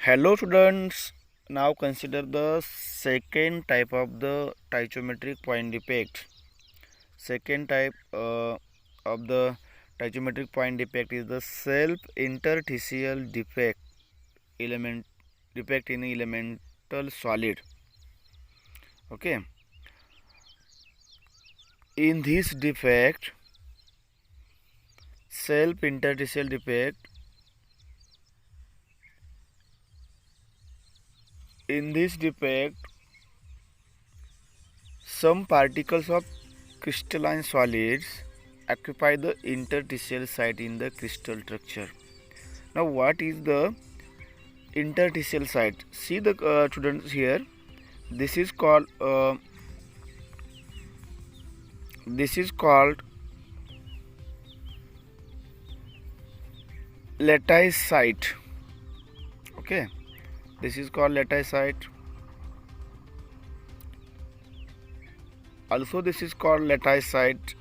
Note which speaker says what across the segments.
Speaker 1: Hello students, now consider the second type of the tachymetric point defect. Second type of the tachymetric point defect is the self interstitial defect in elemental solid. Okay, in this defect, self interstitial defect, in this defect some particles of crystalline solids occupy the interstitial site in the crystal structure. Now what is the interstitial site? See the students here, this is called lattice site. Okay, this is called lattice site. Also this is called lattice site.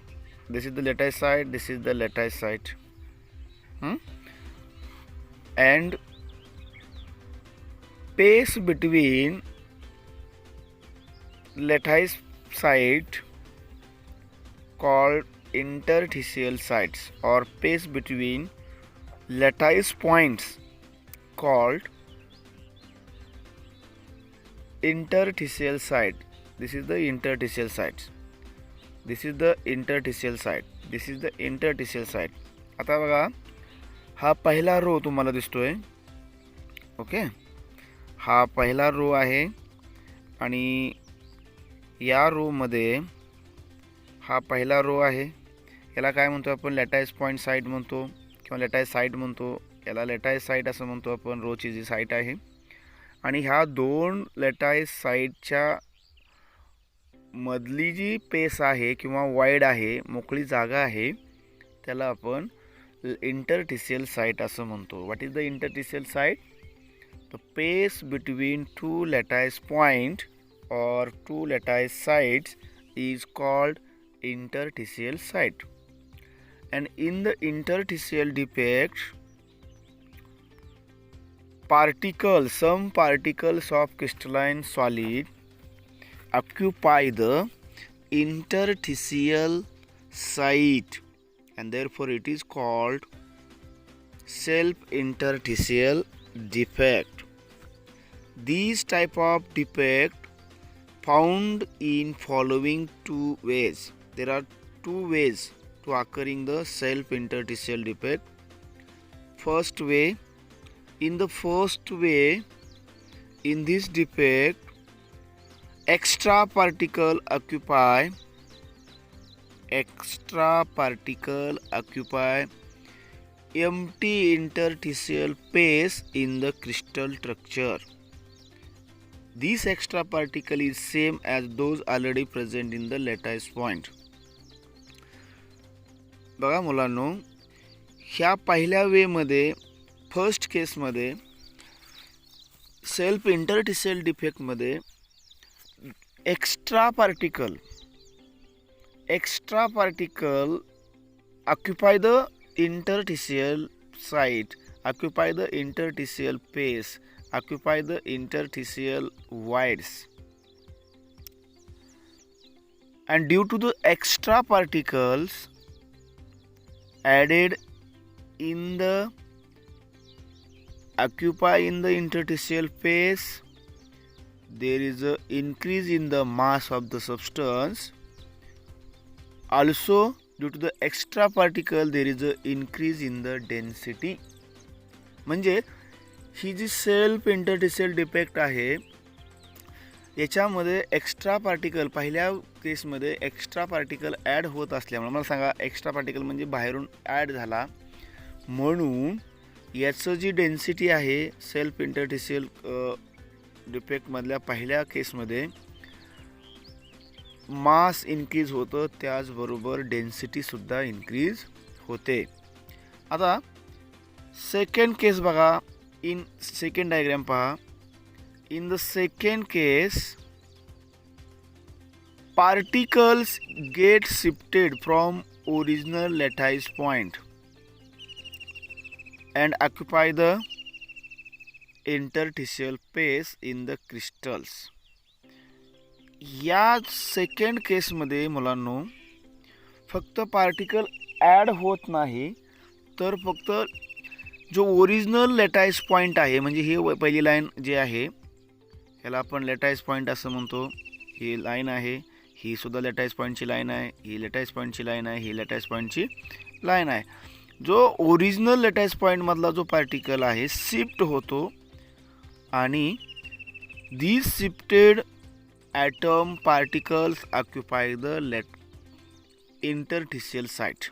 Speaker 1: This is the lattice site, this is the lattice site. And space between lattice site called interstitial sites, or space between lattice points called interstitial site. This is the interstitial site. This is the interstitial site. This is the interstitial site. आता बघा, हा पहिला रो तुम्हाला दिसतोय. Okay, हा पहिला रो आहे आणि या रो मध्ये हा पहिला रो आहे. याला काय म्हणतो आपण? लॅटाइस पॉइंट साइट म्हणतो किंवा लॅटाइस साइट म्हणतो. याला लॅटाइस साइट असं म्हणतो आपण, रोची जी साइट आहे. आणि ह्या दोन लॅटाइस साइटच्या मधली जी पेस आहे किंवा वाइड आहे, मोकळी जागा आहे, त्याला आपण इंटरस्टिशियल साइट असं म्हणतो. What is the interstitial site? The space between two lattice point or two lattice sites is called interstitial site. And in the interstitial defect, some particles of crystalline solid occupy the interstitial site, and therefore it is called self-interstitial defect. These type of defect found in following two ways. There are two ways to occurring the self-interstitial defect. First way, in the first way, in this defect, extra particle occupy empty interstitial space in the crystal structure. This extra particle is same as those already present in the lattice point. बघा मुलांनो, ह्या पहिल्या वे मध्ये, first case मध्ये, self interstitial defect मध्ये extra particle occupy the interstitial site, occupy the interstitial space, occupy the interstitial voids, and due to the extra particles added in the occupy in the interstitial space, there is a increase in the mass of the substance. Also due to the extra particle there is a increase in the density. म्हणजे ही जी self interstitial defect आहे, याच्यामध्ये extra particle, पहिल्या केसमध्ये extra particle add होत असल्यामुळे, मला सांगा, extra particle म्हणजे बाहेरून ॲड झाला म्हणून याचं जी डेन्सिटी आहे सेल्फ इंटरस्टिशियल डिफेक्टमधल्या पहिल्या केसमध्ये मास इन्क्रीज होतं, त्याचबरोबर डेन्सिटीसुद्धा इन्क्रीज होते. आता सेकंड केस बघा, इन सेकंड डायग्राम पहा. In the second case, particles get shifted from original lattice point and occupy the interstitial space in the crystals. या सेकंड केसमध्ये मुलांनो फक्त पार्टिकल ॲड होत नाही, तर फक्त जो ओरिजिनल लॅटाईस पॉईंट आहे, म्हणजे ही पहिली लाईन जी आहे याला आपण लॅटाईस पॉईंट असं म्हणतो. ही लाईन आहे, ही सुद्धा लॅटाईस पॉईंटची लाईन आहे, ही लॅटाईस पॉईंटची लाईन आहे, ही लॅटाईस पॉईंटची लाईन आहे. जो ओरिजिनल लॅटाईस पॉईंटमधला जो पार्टिकल आहे शिफ्ट होतो आणि these shifted atom particles occupy the interstitial site.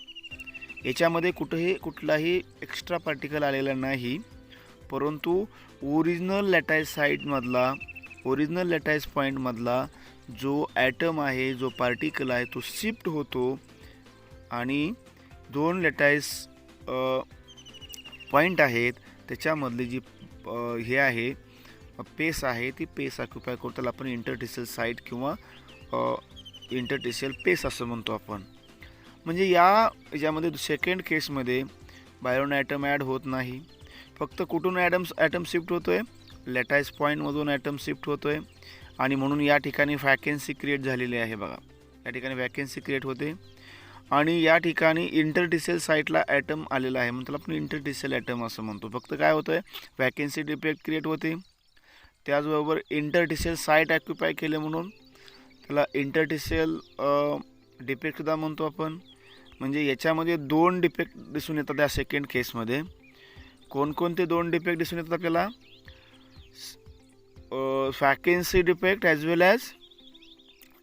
Speaker 1: याच्यामध्ये कुठलाही एक्स्ट्रा पार्टिकल आलेला नाही, परंतु ओरिजिनल लॅटाईस पॉईंटमधला जो ॲटम आहे, जो पार्टिकल आहे, तो शिफ्ट होतो आणि दोन लॅटाईस पॉईंट आहेत त्याच्यामधली जी हे आहे पेस आहे, ती पेस ऑक्युपाय करतो. त्याला आपण इंटरस्टिशियल साईट किंवा इंटरस्टिशियल पेस असं म्हणतो आपण. म्हणजे याच्यामध्ये सेकंड केसमध्ये बाहेरून ॲटम ॲड होत नाही, फक्त कुठून ॲटम शिफ्ट होतो आहे, लॅटाईस पॉईंटमधून ॲटम शिफ्ट होतो आहे. आणि म्हणून या ठिकाणी वॅकन्सी क्रिएट झालेली आहे. बघा, या ठिकाणी वॅकन्सी क्रिएट होते आणि या ठिकाणी इंटरस्टिशियल साईटला ॲटम आलेला आहे, म्हणून त्याला आपण इंटरस्टिशियल ॲटम असं म्हणतो. फक्त काय होतं आहे, वॅकन्सी डिफेक्ट क्रिएट होते, त्याचबरोबर इंटरस्टिशियल साईट ऑक्युपाय केले म्हणून त्याला इंटरस्टिशियल डिफेक्टसुद्धा म्हणतो आपण. म्हणजे याच्यामध्ये दोन डिफेक्ट दिसून येतात या सेकंड केसमध्ये. कोणकोणते दोन डिफेक्ट दिसून येतात आपल्याला? Vacancy defect as well as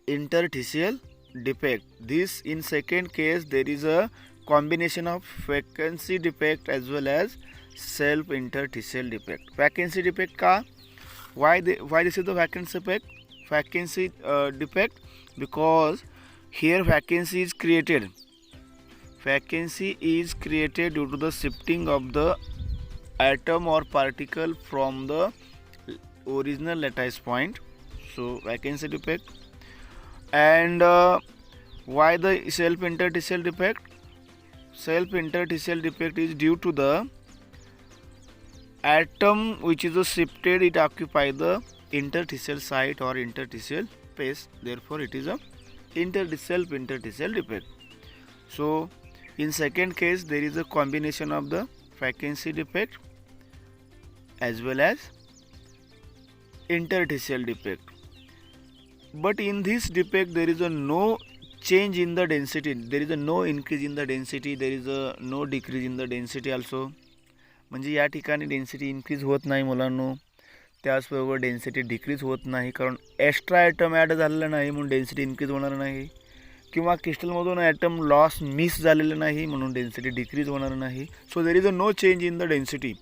Speaker 1: interstitial defect. This in second case there is a combination of vacancy defect as well as self interstitial defect. Vacancy defect का? Why this is the vacancy defect? Because here vacancy is created due to the shifting of the atom or particle from the original lattice point. So vacancy defect. And why the self interstitial defect? Self interstitial defect is due to the atom which is shifted, it occupy the interstitial site or interstitial space, therefore it is a self interstitial defect. So in second case there is a combination of the vacancy defect as well as interstitial defect, but in this defect there is a no change in the density, there is a no increase in the density, there is a no decrease in the density also. म्हणजे या ठिकाणी density increase होत नाही मुलांनो, त्याचबरोबर density decrease होत नाही, कारण एक्स्ट्रा ॲटम ॲड झालेला नाही म्हणून डेन्सिटी इन्क्रीज होणार नाही, किंवा क्रिस्टलमधून ॲटम लॉस मिस झालेलं नाही म्हणून डेन्सिटी डिक्रीज होणार नाही. So there is a no change in the density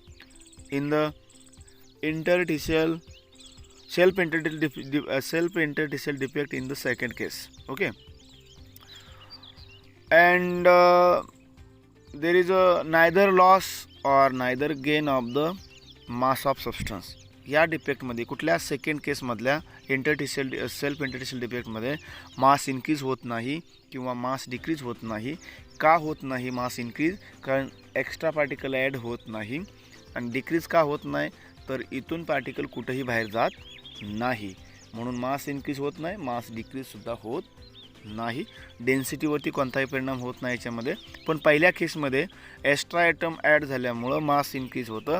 Speaker 1: in the interstitial self interstitial defect in the second case. Okay, and there is a neither loss or neither gain of the mass of substance. या डिफेक्टमध्ये कुठल्या second केसमधल्या self interstitial डिफेक्टमध्ये मास increase होत नाही किंवा मास decrease होत नाही. का होत नाही मास इन्क्रीज? कारण एक्स्ट्रा पार्टिकल ॲड होत नाही. आणि डिक्रीज का होत नाही? तर इथून पार्टिकल कुठेही बाहेर जात नाही, म्हणून मास इन्क्रीज होत नाही, मास डिक्रीजसुद्धा होत नाही. डेन्सिटीवरती कोणताही परिणाम होत नाही याच्यामध्ये. पण पहिल्या केसमध्ये एक्स्ट्रा ॲटम ॲड झाल्यामुळं मास इन्क्रीज होतं,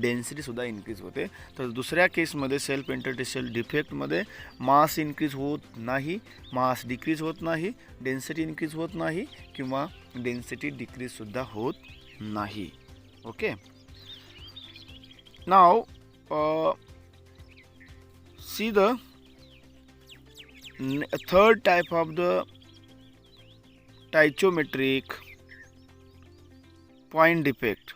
Speaker 1: डेन्सिटीसुद्धा इन्क्रीज होते. तर दुसऱ्या केसमध्ये सेल्फ इंटरस्टिशियल डिफेक्टमध्ये मास इन्क्रीज होत नाही, मास डिक्रीज होत नाही, डेन्सिटी इन्क्रीज होत नाही किंवा डेन्सिटी डिक्रीजसुद्धा होत नाही. Okay, now see the third type of the taichometric point defect,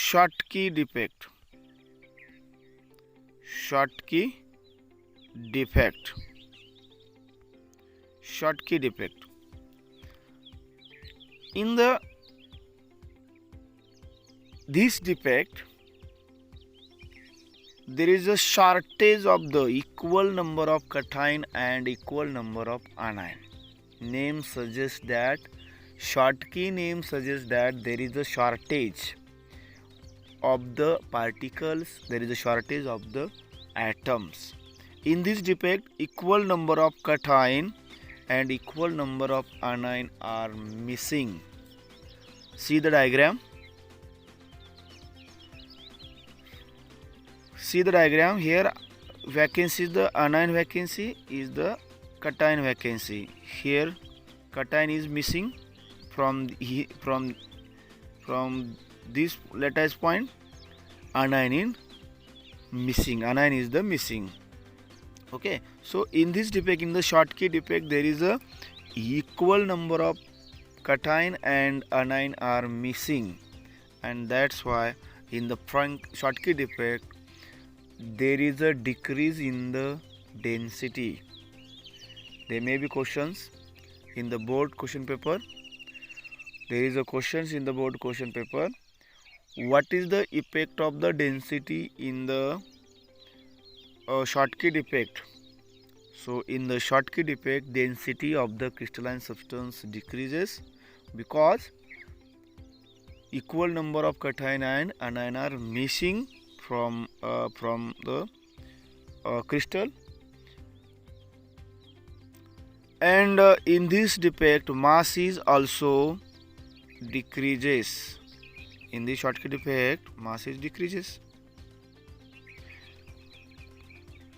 Speaker 1: Schottky defect. Schottky defect. Schottky defect. In this defect, there is a shortage of the equal number of cation and equal number of anion. Name suggests that Schottky name suggests that there is a shortage of the particles, there is a shortage of the atoms. In this defect, equal number of cation and equal number of anion are missing. See the diagram. See the diagram here. Vacancy is the anion vacancy, is the cation vacancy. Here cation is missing from this lattice point. Anion is missing. Anion is the missing. Okay. So in this defect, in the Schottky defect, there is a equal number of cation and anion are missing, and that's why in the Schottky defect there is a decrease in the density. There may be questions in the board question paper. There is a questions in the board question paper. What is the effect of the density in the Schottky defect? So in the Schottky defect, density of the crystalline substance decreases because equal number of cation and anion are missing from the crystal. And in this defect, mass is also decreases. In the Schottky defect, mass is decreases.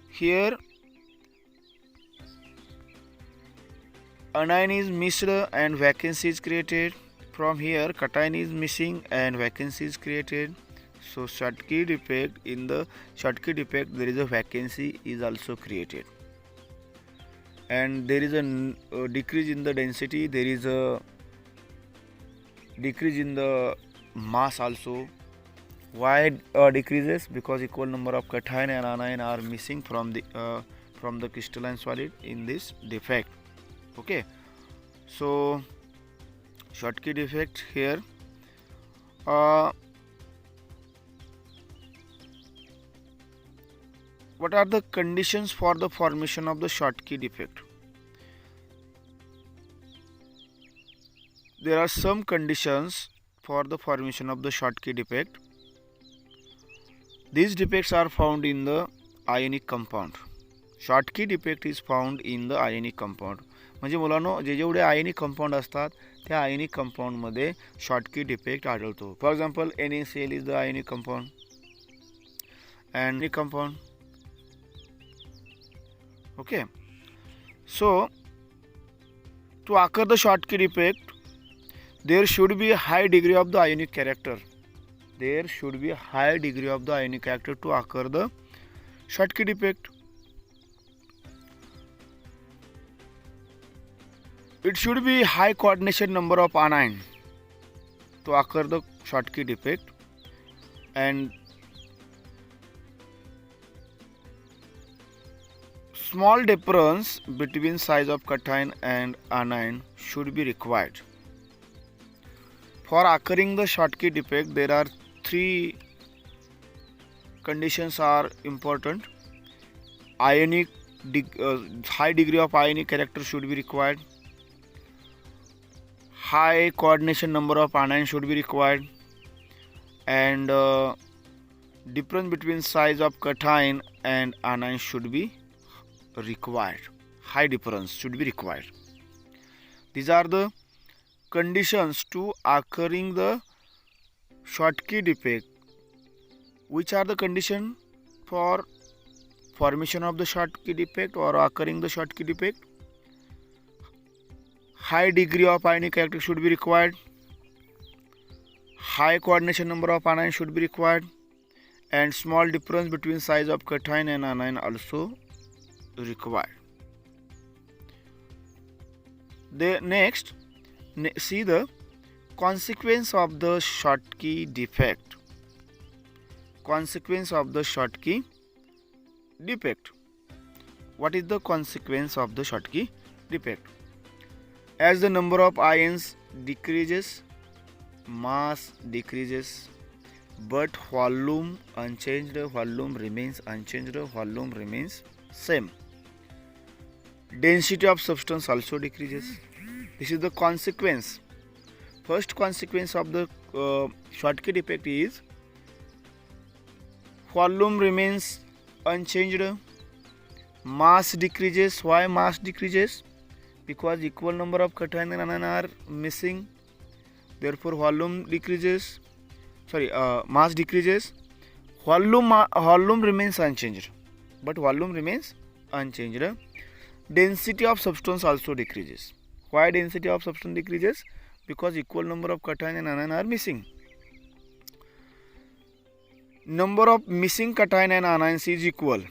Speaker 1: Here anion is missed and vacancy is created. From here cation is missing and vacancy is created. So Schottky defect, in the Schottky defect there is a vacancy is also created, and there is a decrease in the density, there is a decrease in the mass also. Why decreases? Because equal number of cation and anion are missing from the crystalline solid in this defect. Okay, so Schottky defect here. What are the conditions for the formation of the Schottky defect? There are some conditions for the formation of the Schottky defect. These defects are found in the ionic compound. Schottky defect is found in the ionic compound. म्हणजे मुलांनो, जेवढे ionic compound असतात त्या ionic compound मध्ये Schottky defect आढळतो. For example NaCl is the ionic compound and compound. Okay, so to occur the Schottky defect, there should be a high degree of the ionic character. There should be a high degree of the ionic character to occur the Schottky defect. It should be high coordination number of anion to occur the Schottky defect, and small difference between size of cation and anion should be required. For occurring the Schottky defect, there are three conditions are important. Ionic high degree of ionic character should be required. High coordination number of anion should be required, and difference between size of cation and anion should be required. High difference should be required. These are the conditions to occurring the Schottky defect. Which are the conditions for formation of the Schottky defect or occurring the Schottky defect? High degree of ionic character should be required. High coordination number of anion should be required, and small difference between size of cation and anion also required. Next, see the consequence of the Schottky defect. Consequence of the Schottky defect. What is the consequence of the Schottky defect? As the number of ions decreases, mass decreases, but volume unchanged, volume remains unchanged, volume remains same. Density of substance also decreases. This is the consequence. First consequence of the Schottky defect is volume remains unchanged, mass decreases. Why mass decreases? Because equal number of cation and anion are missing, therefore volume decreases. Mass decreases. Volume remains unchanged, but volume remains unchanged. Density of substance also decreases. Why density of substance decreases? Because equal number of cation and anion are missing. Number of missing cation and anions is equal,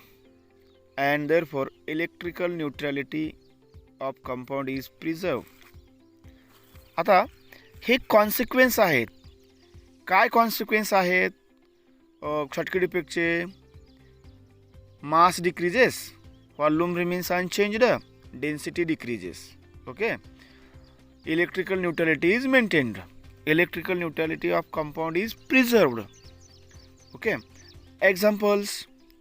Speaker 1: and therefore electrical neutrality of compound is preserved. आता हे consequence आहेत. काय consequence आहेत Schottky इफेक्टचे? Mass decreases, volume remains unchanged, density decreases. Okay. Electrical neutrality is maintained. Electrical neutrality of compound is preserved. Okay, examples.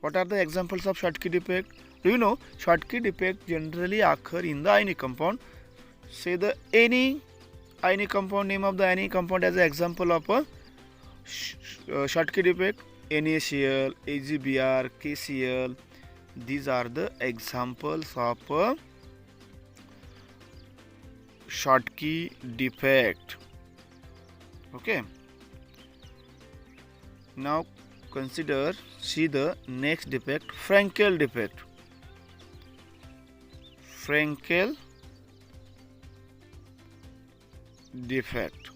Speaker 1: What are the examples of Schottky defect? Do you know Schottky defect generally occur in the ionic compound? Say the any ionic compound, name of the ionic compound as an example of a Schottky defect. NaCl, AgBr, KCl. These are the examples of a Schottky defect. Okay. Now see the next defect, Frankel defect. Frankel defect.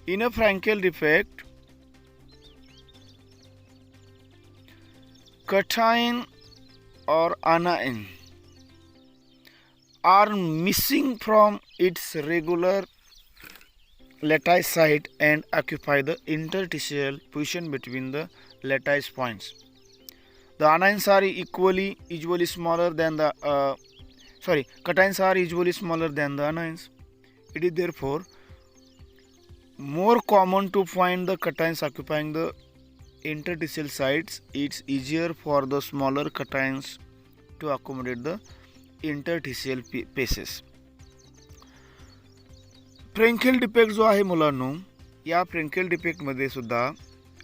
Speaker 1: In a Frankel defect, cation or anion are missing from its regular lattice site and occupy the interstitial position between the lattice points. The anions are usually smaller than the cations are usually smaller than the anions. It is therefore more common to find the cations occupying the interstitial sites. It's easier for the smaller cations to accommodate the interstitial spaces. Frenkel defect जो आहे मुलांनो, या Frenkel डिफेक्टमध्ये सुद्धा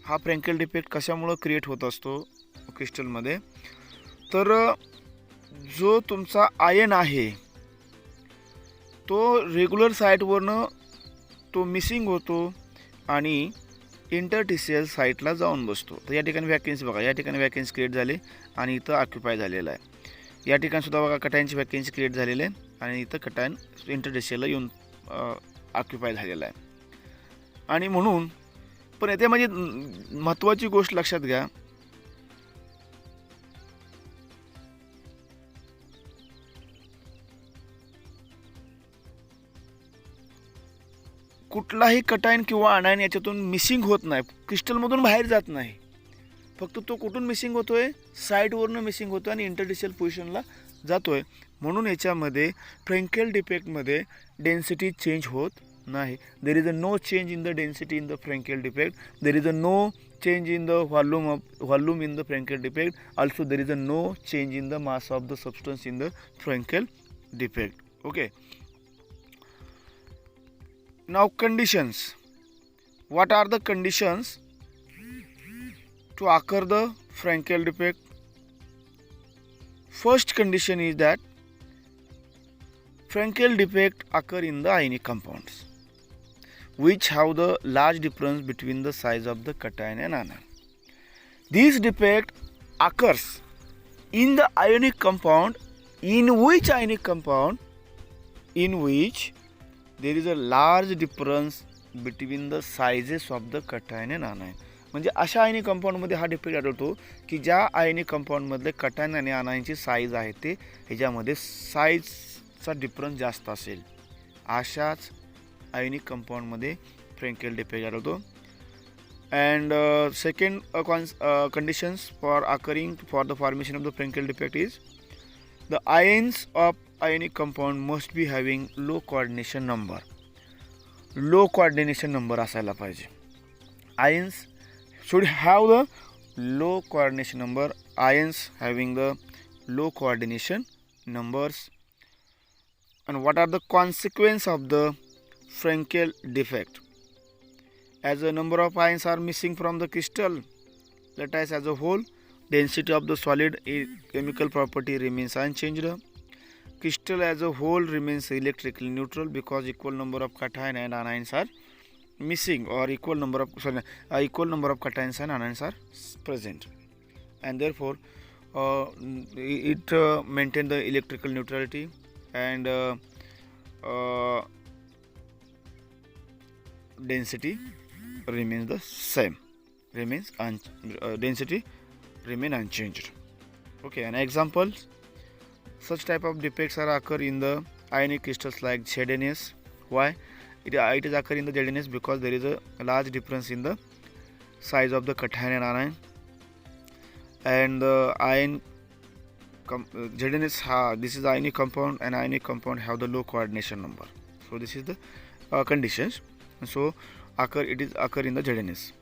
Speaker 1: हा Frenkel defect कशामुळे create होत असतो क्रिस्टलमध्ये? तर जो तुमचा आयन आहे तो रेग्युलर साईटवरनं तो मिसिंग होतो आणि इंटरटिशियल साईटला जाऊन बसतो. तर या ठिकाणी वॅकन्सी बघा, या ठिकाणी वॅकन्सी क्रिएट झाली आणि इथं ऑक्युपाय झालेला आहे. या ठिकाणी सुद्धा बघा कटायनची वॅकन्सी क्रिएट झालेली आहे आणि इथं कटायन इंटरटिशियलला येऊन ऑक्युपाय झालेला आहे. आणि म्हणून पण येथे म्हणजे महत्त्वाची गोष्ट लक्षात घ्या, कुठलाही कटायन किंवा अनायन याच्यातून मिसिंग होत नाही, क्रिस्टलमधून बाहेर जात नाही. फक्त तो कुठून मिसिंग होतोय? साईटवरनं मिसिंग होतोय आणि इंटरडिशियल पोझिशनला जातोय. म्हणून याच्यामध्ये फ्रँकेल डिफेक्टमध्ये डेन्सिटी चेंज होत नाही. There is a no change in the density in the Frenkel defect. There is a no change in the volume in the Frenkel defect. Also there is a no change in the mass of the substance in the Frenkel defect. Okay. Now conditions. What are the conditions to occur the Frankel defect? First condition is that Frankel defect occur in the ionic compounds which have the large difference between the size of the cation and anion. This defect occurs in the ionic compound in which there is a large difference between the sizes of the cation and anion. म्हणजे अशा आयनिक कंपाऊंडमध्ये हा defect आढळतो की ज्या आयनिक कंपाऊंडमधले cation आणि आनायनची size आहे ते ह्याच्यामध्ये साईजचा डिफरन्स जास्त असेल, अशाच आयनिक कंपाऊंडमध्ये फ्रँकेल डिफेक्ट आढळतो. And second conditions for occurring for the formation of the Frenkel defect is the ions of ionic compound must be having low coordination number. Low coordination number असायला पाहिजे. Ions should have the low coordination number. Ions having the low coordination numbers. And what are the consequences of the Frankel defect? As a number of ions are missing from the crystal, lattice as a whole, density of the solid chemical property remains unchanged. Crystal as a whole remains electrically neutral because equal number of cation and anions are missing, or equal number of cations and anions are present, and therefore it maintain the electrical neutrality, and density remains the same, density remain unchanged. Okay, an example, such type of defects are occur in the ionic crystals like ZnS. Why it is occur in the ZnS? Because there is a large difference in the size of the cation and anion, and the ion ZnS this is ionic compound, and ionic compound have the low coordination number. So this is the conditions. So it is occur in the ZnS.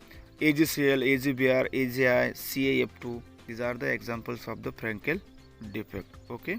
Speaker 1: AgCl, AgBr, AgI, CaF2, these are the examples of the Frankel defect. Okay.